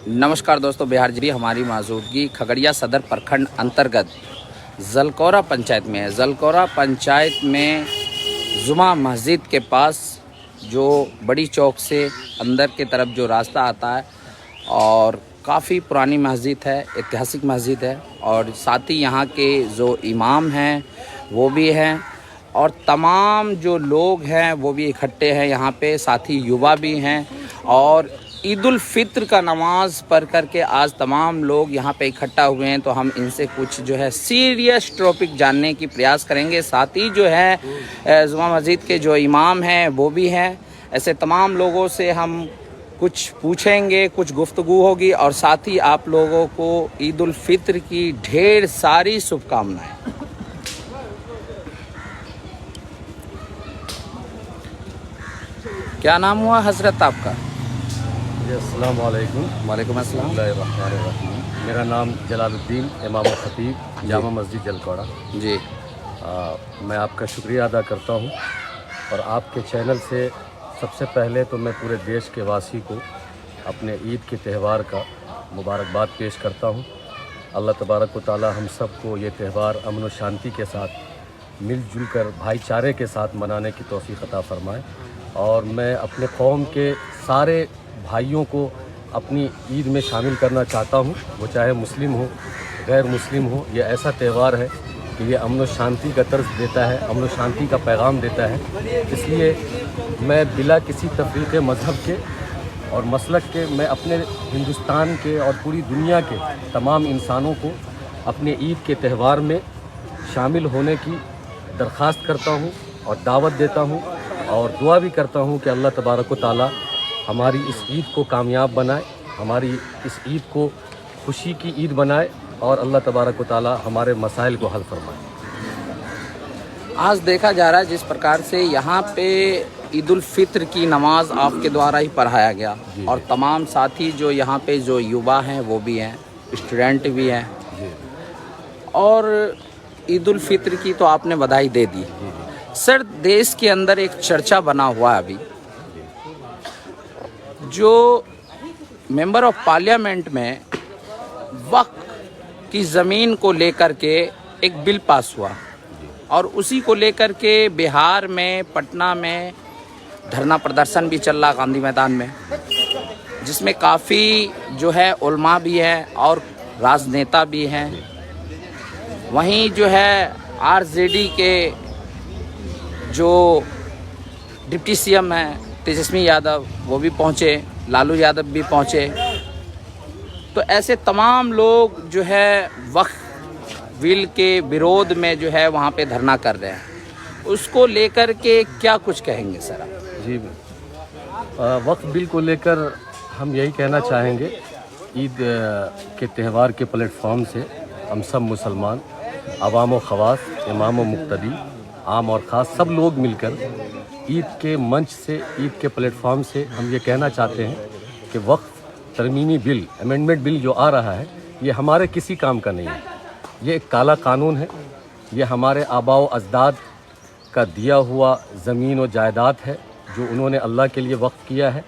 नमस्कार दोस्तों, बिहार जी हमारी मौजूदगी खगड़िया सदर प्रखंड अंतर्गत जलकौरा पंचायत में है। जलकौरा पंचायत में जुमा मस्जिद के पास जो बड़ी चौक से अंदर की तरफ जो रास्ता आता है और काफ़ी पुरानी मस्जिद है, ऐतिहासिक मस्जिद है और साथ ही यहाँ के जो इमाम हैं वो भी हैं और तमाम जो लोग हैं वो भी इकट्ठे हैं यहाँ पे, साथ ही युवा भी हैं और ईद उल फित्र का नमाज़ पढ़ करके आज तमाम लोग यहाँ पे इकट्ठा हुए हैं। तो हम इनसे कुछ जो है सीरियस टॉपिक जानने की प्रयास करेंगे। साथ ही जो है जुमा मस्जिद के जो इमाम हैं वो भी हैं। ऐसे तमाम लोगों से हम कुछ पूछेंगे, कुछ गुफ्तगू होगी और साथ ही आप लोगों को ईद उल फित्र की ढेर सारी शुभकामनाएं। क्या नाम हुआ हजरत आपका? अस्सलाम वालेकुम। वालेकुम अस्सलाम। बिस्मिल्लाहिर्रहमानिर्रहीम। मेरा नाम जलालुद्दीन इमाम खतीब जामा मस्जिद जलकौड़ा जी। मैं आपका शुक्रिया अदा करता हूँ और आपके चैनल से सबसे पहले तो मैं पूरे देश के वासी को अपने ईद के त्यौहार का मुबारकबाद पेश करता हूँ। अल्लाह तबारक व तआला हम सबको ये त्यौहार अमन व शांति के साथ मिलजुल कर भाईचारे के साथ मनाने की तौफीक अता फरमाए। और मैं अपने कौम के सारे भाइयों को अपनी ईद में शामिल करना चाहता हूँ, वो चाहे मुस्लिम हो गैर मुस्लिम हो। ये ऐसा त्यौहार है कि ये अमन व शांति का तर्ज देता है, अमन व शांति का पैगाम देता है। इसलिए मैं बिला किसी तफरीक़ मज़हब के और मसलक के मैं अपने हिंदुस्तान के और पूरी दुनिया के तमाम इंसानों को अपने ईद के त्यौहार में शामिल होने की दरख्वास्त करता हूँ और दावत देता हूँ और दुआ भी करता हूँ कि अल्लाह तबारक व तआला हमारी इस ईद को कामयाब बनाए, हमारी इस ईद को खुशी की ईद बनाए और अल्लाह तबारक व तआला हमारे मसाइल को हल फरमाए। आज देखा जा रहा है जिस प्रकार से यहाँ पे ईद उल फित्र की नमाज आपके द्वारा ही पढ़ाया गया और तमाम साथी जो यहाँ पे जो युवा हैं वो भी हैं, स्टूडेंट भी हैं और ईद उल फित्र की तो आपने बधाई दे दी। सर, देश के अंदर एक चर्चा बना हुआ है अभी, जो मेंबर ऑफ पार्लियामेंट में वक्फ की ज़मीन को लेकर के एक बिल पास हुआ और उसी को लेकर के बिहार में पटना में धरना प्रदर्शन भी चल रहा गांधी मैदान में, जिसमें काफ़ी जो है उलमा भी हैं और राजनेता भी हैं। वहीं जो है आरजेडी के जो डिप्टी सीएम हैं तेजस्वी यादव वो भी पहुँचे, लालू यादव भी पहुँचे। तो ऐसे तमाम लोग जो है वक्फ बिल के विरोध में जो है वहाँ पे धरना कर रहे हैं, उसको लेकर के क्या कुछ कहेंगे सर आप? जी, वक्फ बिल को लेकर हम यही कहना चाहेंगे, ईद के त्यौहार के प्लेटफॉर्म से हम सब मुसलमान अवाम व ख़वास, इमाम व मुक्तदी, आम और ख़ास सब लोग मिलकर ईद के मंच से, ईद के प्लेटफॉर्म से हम ये कहना चाहते हैं कि वक्फ तरमीमी बिल, अमेंडमेंट बिल जो आ रहा है ये हमारे किसी काम का नहीं है। ये एक काला कानून है, ये हमारे आबा व अजदाद का दिया हुआ ज़मीन व जायदाद है जो उन्होंने अल्लाह के लिए वक्फ किया है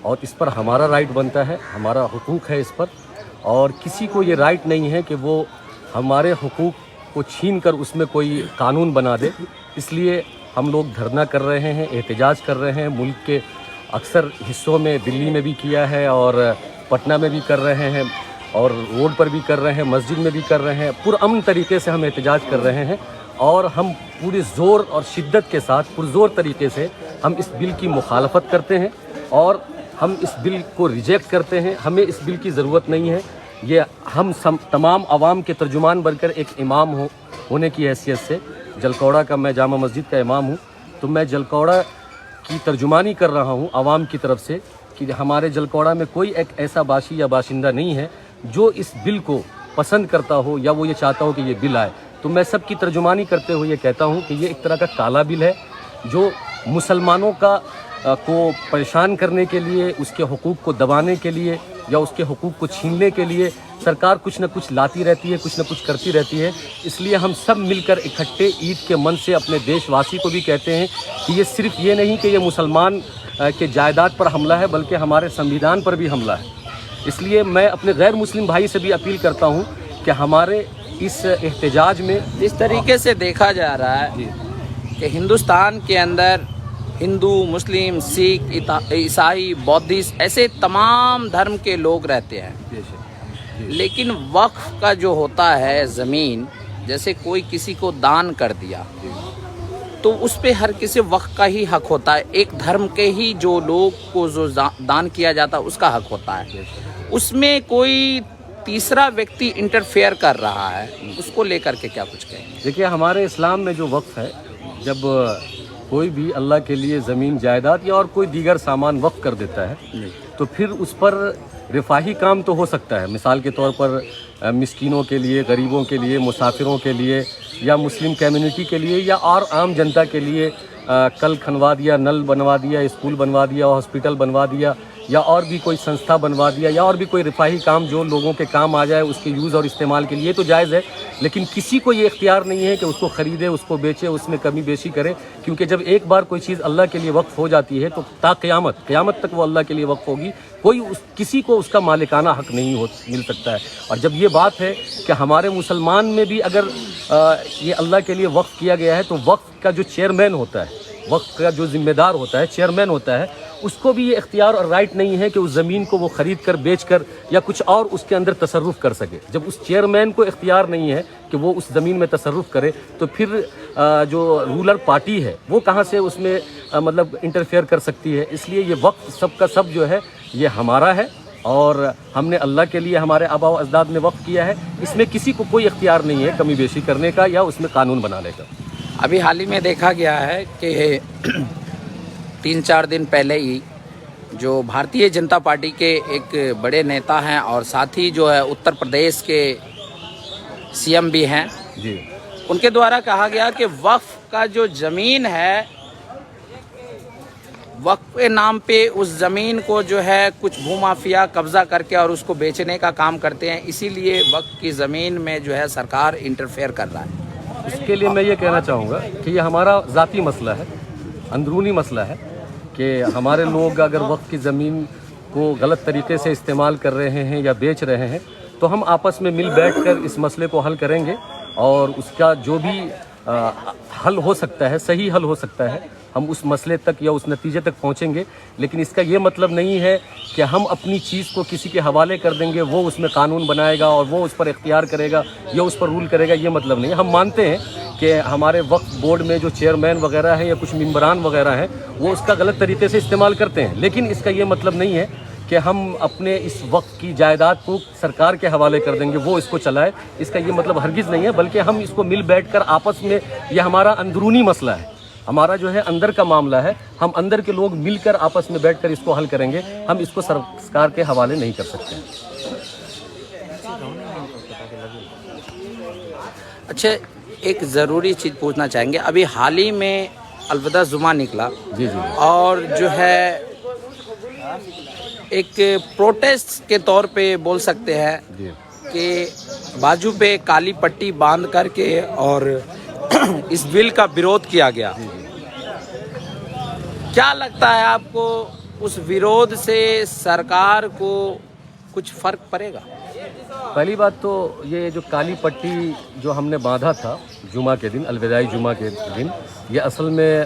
और इस पर हमारा राइट बनता है, हमारा हुकूक है इस पर। और किसी को ये राइट नहीं है कि वो हमारे हुकूक को छीन कर उसमें कोई कानून बना दे। इसलिए हम लोग धरना कर रहे हैं, एहतजाज कर रहे हैं। मुल्क के अक्सर हिस्सों में, दिल्ली में भी किया है और पटना में भी कर रहे हैं और रोड पर भी कर रहे हैं, मस्जिद में भी कर रहे हैं। पुरअमन तरीके से हम एहतजाज कर रहे हैं और हम पूरे ज़ोर और शिद्दत के साथ पुरज़ोर तरीके से हम इस बिल की मुखालफत करते हैं और हम इस बिल को रिजेक्ट करते हैं। हमें इस बिल की ज़रूरत नहीं है। ये हम तमाम आवाम के तर्जुमान बनकर एक इमाम होने की हैसियत से, जलकौड़ा का मैं जामा मस्जिद का इमाम हूँ, तो मैं जलकौड़ा की तर्जुमानी कर रहा हूँ आवाम की तरफ से कि हमारे जलकौड़ा में कोई एक ऐसा बाशी या बाशिंदा नहीं है जो इस बिल को पसंद करता हो या वो ये चाहता हो कि ये बिल आए। तो मैं सब की तर्जुमानी करते हुए ये कहता हूँ कि ये एक तरह का काला बिल है जो मुसलमानों को परेशान करने के लिए, उसके हुकूक को दबाने के लिए یا اس کے حقوق کو چھیننے کے لیے سرکار کچھ نہ کچھ لاتی رہتی ہے, کچھ نہ کچھ کرتی رہتی ہے. اس لیے ہم سب مل کر اکٹھے عید کے من سے اپنے دیش واسی کو بھی کہتے ہیں کہ یہ صرف یہ نہیں کہ یہ مسلمان کے جائیداد پر حملہ ہے, بلکہ ہمارے سنویدھان پر بھی حملہ ہے. اس لیے میں اپنے غیر مسلم بھائی سے بھی اپیل کرتا ہوں کہ ہمارے اس احتجاج میں جس طریقے سے دیکھا جا رہا ہے کہ ہندوستان کے اندر ہندو, مسلم, سکھ, عیسائی, بودھسٹ ایسے تمام دھرم کے لوگ رہتے ہیں, لیکن وقف کا جو ہوتا ہے زمین, جیسے کوئی کسی کو دان کر دیا تو اس پہ ہر کسی وقف کا ہی حق ہوتا ہے. ایک دھرم کے ہی جو لوگ کو جو دان کیا جاتا ہے اس کا حق ہوتا ہے. اس میں کوئی تیسرا ویکتی انٹرفیئر کر رہا ہے, اس کو لے کر کے کیا کچھ کہیں گے؟ دیکھیے ہمارے اسلام میں جو وقف ہے, جب کوئی بھی اللہ کے لیے زمین, جائیداد یا اور کوئی دیگر سامان وقف کر دیتا ہے تو پھر اس پر رفاہی کام تو ہو سکتا ہے. مثال کے طور پر مسکینوں کے لیے, غریبوں کے لیے, مسافروں کے لیے یا مسلم کمیونٹی کے لیے یا اور عام جنتا کے لیے کل کھنوا دیا, نل بنوا دیا, اسکول بنوا دیا, ہاسپٹل بنوا دیا یا اور بھی کوئی سنستھا بنوا دیا یا اور بھی کوئی رفاہی کام جو لوگوں کے کام آ جائے اس کے یوز اور استعمال کے لیے تو جائز ہے. لیکن کسی کو یہ اختیار نہیں ہے کہ اس کو خریدے, اس کو بیچے, اس میں کمی بیشی کرے, کیونکہ جب ایک بار کوئی چیز اللہ کے لیے وقف ہو جاتی ہے تو تا قیامت تک وہ اللہ کے لیے وقف ہوگی. کسی کو اس کا مالکانہ حق نہیں مل سکتا ہے. اور جب یہ بات ہے کہ ہمارے مسلمان میں بھی اگر یہ اللہ کے لیے وقف کیا گیا ہے تو وقف کا جو چیئرمین ہوتا ہے, وقف کا جو ذمہ دار ہوتا ہے, چیئرمین ہوتا ہے, اس کو بھی یہ اختیار اور رائٹ نہیں ہے کہ اس زمین کو وہ خرید کر, بیچ کر یا کچھ اور اس کے اندر تصرف کر سکے. جب اس چیئرمین کو اختیار نہیں ہے کہ وہ اس زمین میں تصرف کرے تو پھر جو رولر پارٹی ہے وہ کہاں سے اس میں مطلب انٹرفیئر کر سکتی ہے. اس لیے یہ وقف سب کا سب جو ہے یہ ہمارا ہے اور ہم نے اللہ کے لیے ہمارے آباء و اجداد نے وقف کیا ہے. اس میں کسی کو کوئی اختیار نہیں ہے کمی بیشی کرنے کا یا اس میں قانون بنانے کا. ابھی حال ہی میں دیکھا گیا ہے کہ 3-4 دن پہلے ہی جو بھارتیہ جنتا پارٹی کے ایک بڑے نیتا ہیں اور ساتھ ہی جو ہے اتر پردیش کے سی ایم بھی ہیں, جی, ان کے دوارا کہا گیا کہ وقف کا جو زمین ہے, وقف کے نام پہ اس زمین کو جو ہے کچھ بھومافیا قبضہ کر کے اور اس کو بیچنے کا کام کرتے ہیں, اسی لیے وقف کی زمین میں جو ہے سرکار انٹرفیئر کر رہا ہے. اس کے لیے میں یہ کہنا چاہوں گا کہ یہ ہمارا ذاتی مسئلہ ہے, اندرونی مسئلہ ہے کہ ہمارے لوگ اگر وقف کی زمین کو غلط طریقے سے استعمال کر رہے ہیں یا بیچ رہے ہیں تو ہم آپس میں مل بیٹھ کر اس مسئلے کو حل کریں گے اور اس کا جو بھی حل ہو سکتا ہے, صحیح حل ہو سکتا ہے, ہم اس مسئلے تک یا اس نتیجے تک پہنچیں گے. لیکن اس کا یہ مطلب نہیں ہے کہ ہم اپنی چیز کو کسی کے حوالے کر دیں گے, وہ اس میں قانون بنائے گا اور وہ اس پر اختیار کرے گا یا اس پر رول کرے گا, یہ مطلب نہیں. ہم مانتے ہیں کہ ہمارے وقف بورڈ میں جو چیئرمین وغیرہ ہیں یا کچھ ممبران وغیرہ ہیں وہ اس کا غلط طریقے سے استعمال کرتے ہیں, لیکن اس کا یہ مطلب نہیں ہے کہ ہم اپنے اس وقت کی جائیداد کو سرکار کے حوالے کر دیں گے, وہ اس کو چلائے. اس کا یہ مطلب ہرگز نہیں ہے, بلکہ ہم اس کو مل بیٹھ کر آپس میں, یہ ہمارا اندرونی مسئلہ ہے, ہمارا جو ہے اندر کا معاملہ ہے, ہم اندر کے لوگ مل کر آپس میں بیٹھ کر اس کو حل کریں گے. ہم اس کو سرکار کے حوالے نہیں کر سکتے. اچھا, ایک ضروری چیز پوچھنا چاہیں گے, ابھی حال ہی میں الوداع جمعہ نکلا, جی جی, اور جو ہے ایک پروٹیسٹ کے طور پہ بول سکتے ہیں جی, کہ بازو پہ کالی پٹی باندھ کر کے اور اس بل کا ویرودھ کیا گیا. کیا لگتا ہے آپ کو اس ویرودھ سے سرکار کو کچھ فرق پڑے گا؟ پہلی بات تو یہ جو کالی پٹی جو ہم نے باندھا تھا جمعہ کے دن, الوداعی جمعہ کے دن, یہ اصل میں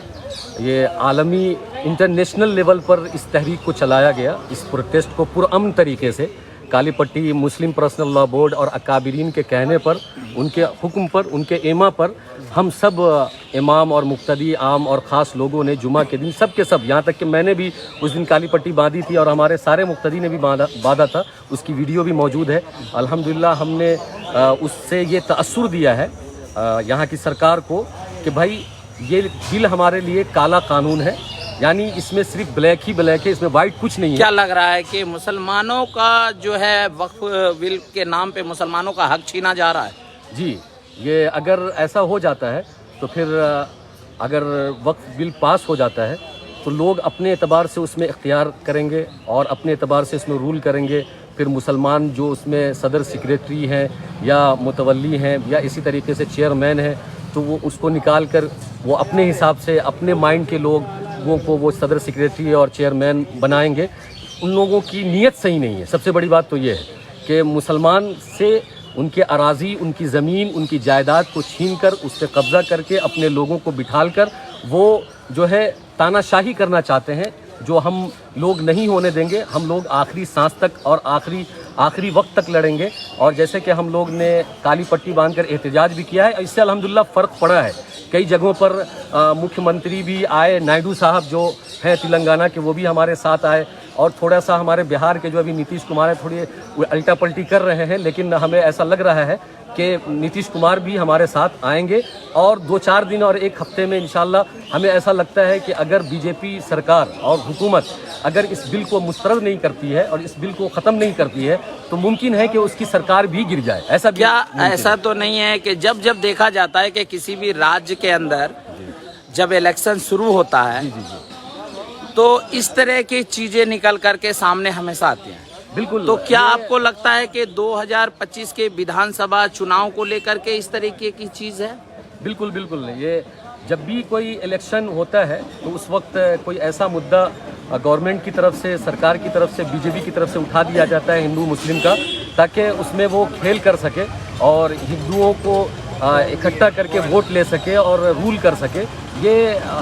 یہ عالمی انٹرنیشنل لیول پر اس تحریک کو چلایا گیا, اس پروٹیسٹ کو پرامن طریقے سے. کالی پٹی مسلم پرسنل لا بورڈ اور اکابرین کے کہنے پر, ان کے حکم پر, ان کے ایما پر ہم سب امام اور مقتدی, عام اور خاص لوگوں نے جمعہ کے دن سب کے سب, یہاں تک کہ میں نے بھی اس دن کالی پٹی باندھی تھی اور ہمارے سارے مقتدی نے بھی باندھا تھا, اس کی ویڈیو بھی موجود ہے. الحمدللہ ہم نے اس سے یہ تأثر دیا ہے یہاں کی سرکار کو کہ بھائی یہ بل ہمارے لیے کالا قانون ہے, یعنی اس میں صرف بلیک ہی بلیک ہے, اس میں وائٹ کچھ نہیں ہے. کیا لگ رہا ہے کہ مسلمانوں کا جو ہے وقف بل کے نام پہ مسلمانوں کا حق چھینا جا رہا ہے؟ جی, یہ اگر ایسا ہو جاتا ہے تو پھر اگر وقف بل پاس ہو جاتا ہے تو لوگ اپنے اعتبار سے اس میں اختیار کریں گے اور اپنے اعتبار سے اس میں رول کریں گے. फिर मुसलमान जो उसमें सदर सेक्रेटरी हैं या मुतवल्ली हैं या इसी तरीके से चेयरमैन हैं, तो वो उसको निकाल कर वो अपने हिसाब से अपने माइंड के लोगों को वो सदर सेक्रेटरी और चेयरमैन बनाएंगे। उन लोगों की नीयत सही नहीं है। सबसे बड़ी बात तो ये है कि मुसलमान से उनके अराज़ी, उनकी ज़मीन, उनकी जायदाद को छीन कर उस पर कब्ज़ा करके अपने लोगों को बिठाल कर वो जो है तानाशाही करना चाहते हैं, जो हम लोग नहीं होने देंगे। हम लोग आखिरी सांस तक और आखिरी वक्त तक लड़ेंगे। और जैसे कि हम लोग ने काली पट्टी बांधकर एहतजाज भी किया है, इससे अल्हम्दुलिल्लाह फ़र्क पड़ा है। कई जगहों पर मुख्यमंत्री भी आए, नायडू साहब जो हैं तेलंगाना के, वो भी हमारे साथ आए। और थोड़ा सा हमारे बिहार के जो अभी नीतीश कुमार है थोड़ी उल्टा पलटी कर रहे हैं, लेकिन हमें ऐसा लग रहा है कि नीतीश कुमार भी हमारे साथ आएंगे। और 2-4 दिन और 1 हफ्ते में इंशाल्लाह हमें ऐसा लगता है कि अगर बीजेपी सरकार और हुकूमत अगर इस बिल को मुस्तरद नहीं करती है और इस बिल को ख़त्म नहीं करती है, तो मुमकिन है कि उसकी सरकार भी गिर जाए। ऐसा भी क्या ऐसा तो नहीं है कि जब देखा जाता है कि किसी भी राज्य के अंदर जब इलेक्शन शुरू होता है तो इस तरह की चीजें निकल करके सामने हमेशा आती हैं? बिल्कुल। तो क्या आपको लगता है कि 2025 के विधानसभा चुनाव को लेकर के इस तरीके की चीज है? बिल्कुल बिल्कुल। ये जब भी कोई इलेक्शन होता है तो उस वक्त कोई ऐसा मुद्दा गवर्नमेंट की तरफ से, सरकार की तरफ से, बीजेपी की तरफ से उठा दिया जाता है हिंदू मुस्लिम का, ताकि उसमें वो खेल कर सके और हिंदुओं को इकट्ठा करके वोट ले सके और रूल कर सके। ये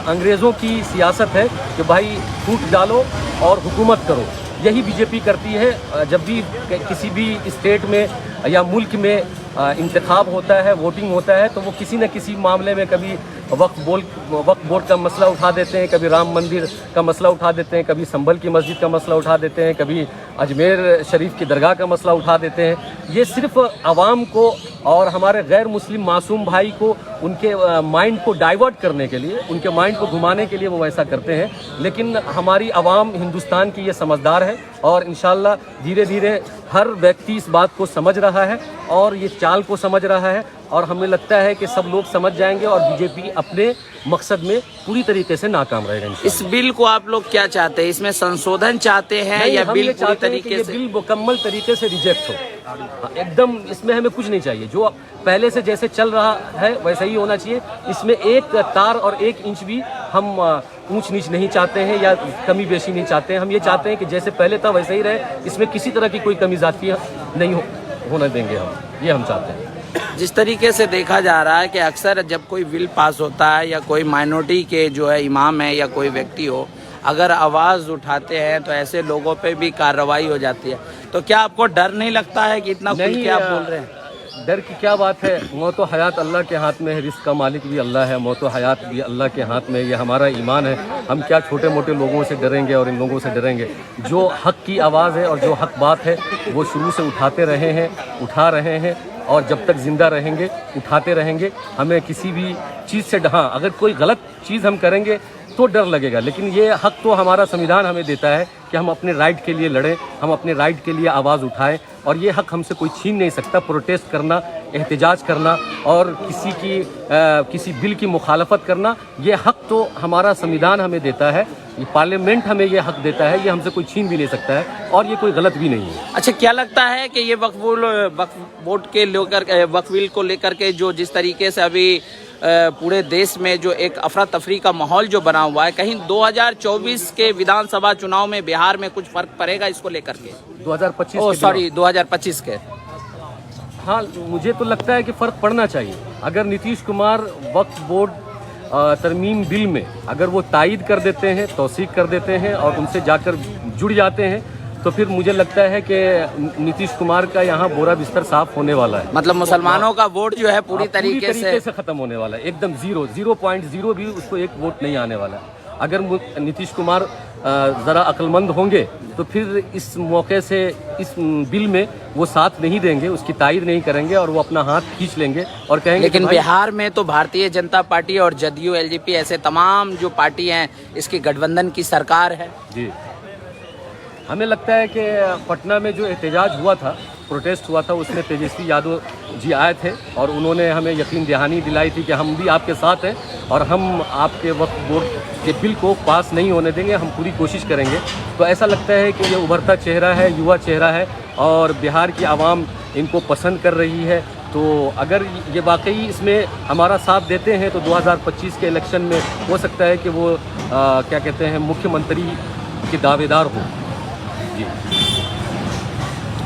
अंग्रेज़ों की सियासत है कि भाई फूट डालो और हुकूमत करो। यही बीजेपी करती है। जब भी किसी भी स्टेट में या मुल्क में इंतखाब होता है, वोटिंग होता है, तो वो किसी न किसी मामले में कभी वक्फ बोर्ड का मसला उठा देते हैं, कभी राम मंदिर का मसला उठा देते हैं, कभी संभल की मस्जिद का मसला उठा देते हैं, कभी अजमेर शरीफ की दरगाह का मसला उठा देते हैं। ये सिर्फ आवाम को और हमारे गैर मुस्लिम मासूम भाई को उनके माइंड को डाइवर्ट करने के लिए, उनके माइंड को घुमाने के लिए वो ऐसा करते हैं। लेकिन हमारी आवाम हिंदुस्तान की ये समझदार है और इंशाल्लाह धीरे धीरे हर व्यक्ति इस बात को समझ रहा है और ये चाल को समझ रहा है। और हमें लगता है कि सब लोग समझ जाएंगे और बीजेपी अपने मकसद में पूरी तरीके से नाकाम रहेगा। इस बिल को आप लोग क्या चाहते हैं? इसमें संशोधन चाहते हैं या बिल पूरी तरीके से? बिल मुकम्मल तरीके से रिजेक्ट हो एकदम। इसमें हमें कुछ नहीं चाहिए। जो पहले से जैसे चल रहा है वैसा ही होना चाहिए। इसमें एक तार और 1 इंच भी हम ऊंच नीच नहीं चाहते हैं या कमी बेशी नहीं चाहते हैं। हम ये चाहते हैं कि जैसे पहले था वैसे ही रहे। इसमें किसी तरह की कोई कमी ज़ाती नहीं होने देंगे हम। ये हम चाहते हैं। जिस तरीके से देखा जा रहा है कि अक्सर जब कोई बिल पास होता है या कोई माइनॉरिटी के जो है इमाम है या कोई व्यक्ति हो, अगर आवाज़ उठाते हैं तो ऐसे लोगों पे भी कार्रवाई हो जाती है। तो क्या आपको डर नहीं लगता है कि इतना खुल के आप बोल रहे हैं? डर की क्या बात है। मौत व हयात अल्लाह के हाथ में है, रिस्क का मालिक भी अल्लाह है, मौत व हयात भी अल्लाह के हाथ में। ये हमारा ईमान है। हम क्या छोटे मोटे लोगों से डरेंगे और इन लोगों से डरेंगे? जो हक़ की आवाज़ है और जो हक़ बात है वो शुरू से उठाते रहे हैं, उठा रहे हैं और जब तक ज़िंदा रहेंगे उठाते रहेंगे। हमें किसी भी चीज़ से हाँ, अगर कोई गलत चीज़ हम करेंगे तो डर लगेगा, लेकिन ये हक़ तो हमारा संविधान हमें देता है कि हम अपने राइट के लिए लड़ें, हम अपने राइट के लिए आवाज़ उठाएं और ये हक़ हमसे कोई छीन नहीं सकता। प्रोटेस्ट करना, एहतजाज करना और किसी बिल की मुखालफत करना, ये हक़ तो हमारा संविधान हमें देता है, ये पार्लियामेंट हमें ये हक़ देता है, ये हमसे कोई छीन भी नहीं सकता है और ये कोई गलत भी नहीं है। अच्छा, क्या लगता है कि ये वक्फ बोर्ड के लेकर वक्फ बिल को लेकर के जो जिस तरीके से अभी पूरे देश में जो एक अफरा तफरी का माहौल जो बना हुआ है, कहीं 2024 के विधानसभा चुनाव में बिहार में कुछ फर्क पड़ेगा इसको लेकर के? 2025 के? हाँ, मुझे तो लगता है कि फ़र्क पड़ना चाहिए। अगर नीतीश कुमार वक्फ बोर्ड तरमीम बिल में अगर वो तायद कर देते हैं, तौसीक कर देते हैं और उनसे जाकर जुड़ जाते हैं, तो फिर मुझे लगता है कि नीतीश कुमार का यहाँ बोरा बिस्तर साफ होने वाला है। मतलब मुसलमानों का वोट जो है पूरी तरीके से खत्म होने वाला है, एकदम 0.0 भी उसको एक वोट नहीं आने वाला है। अगर नीतीश कुमार ज़रा अक्लमंद होंगे तो फिर इस मौके से इस बिल में वो साथ नहीं देंगे, उसकी तायद नहीं करेंगे और वो अपना हाथ खींच लेंगे और कहेंगे। लेकिन बिहार में तो भारतीय जनता पार्टी और जदयू, एलजेपी ऐसे तमाम जो पार्टी हैं इसकी गठबंधन की सरकार है। जी, हमें लगता है कि पटना में जो एहतजाज हुआ था, प्रोटेस्ट हुआ था, उसमें तेजस्वी यादव जी आए थे और उन्होंने हमें यकीन दहानी दिलाई थी कि हम भी आपके साथ हैं और हम आपके वक्फ बोर्ड के बिल को पास नहीं होने देंगे, हम पूरी कोशिश करेंगे। तो ऐसा लगता है कि ये उभरता चेहरा है, युवा चेहरा है اور بہار کی عوام ان کو پسند کر رہی ہے. تو اگر یہ واقعی اس میں ہمارا ساتھ دیتے ہیں تو 2025 کے الیکشن میں ہو سکتا ہے کہ وہ کیا کہتے ہیں مکھیہ منتری کے دعوے دار ہوں. جی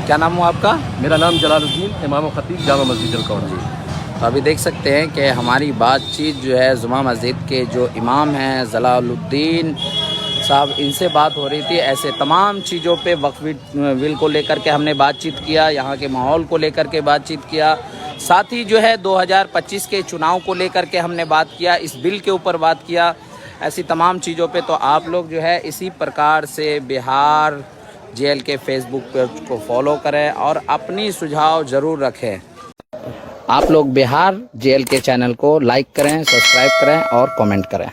کیا نام ہوا آپ کا؟ میرا نام جلال الدین، امام و خطیب جامع مسجد جلکوڑا. تو ابھی دیکھ سکتے ہیں کہ ہماری بات چیت جو ہے جمعہ مسجد کے جو امام ہیں جلال الدین صاحب، ان سے بات ہو رہی تھی. ایسے تمام چیزوں پہ وقف بل کو لے کر کے ہم نے بات چیت کیا، یہاں کے ماحول کو لے کر کے بات چیت کیا، ساتھ ہی جو ہے 2025 کے چناؤ کو لے کر کے ہم نے بات کیا، اس بل کے اوپر بات کیا، ایسی تمام چیزوں پہ. تو آپ لوگ جو ہے اسی پرکار سے بہار JL کے فیس بک پیج کو فالو کریں اور اپنی سجھاؤ ضرور رکھیں. آپ لوگ بہار JL کے چینل کو لائک کریں، سبسکرائب کریں اور کامنٹ کریں.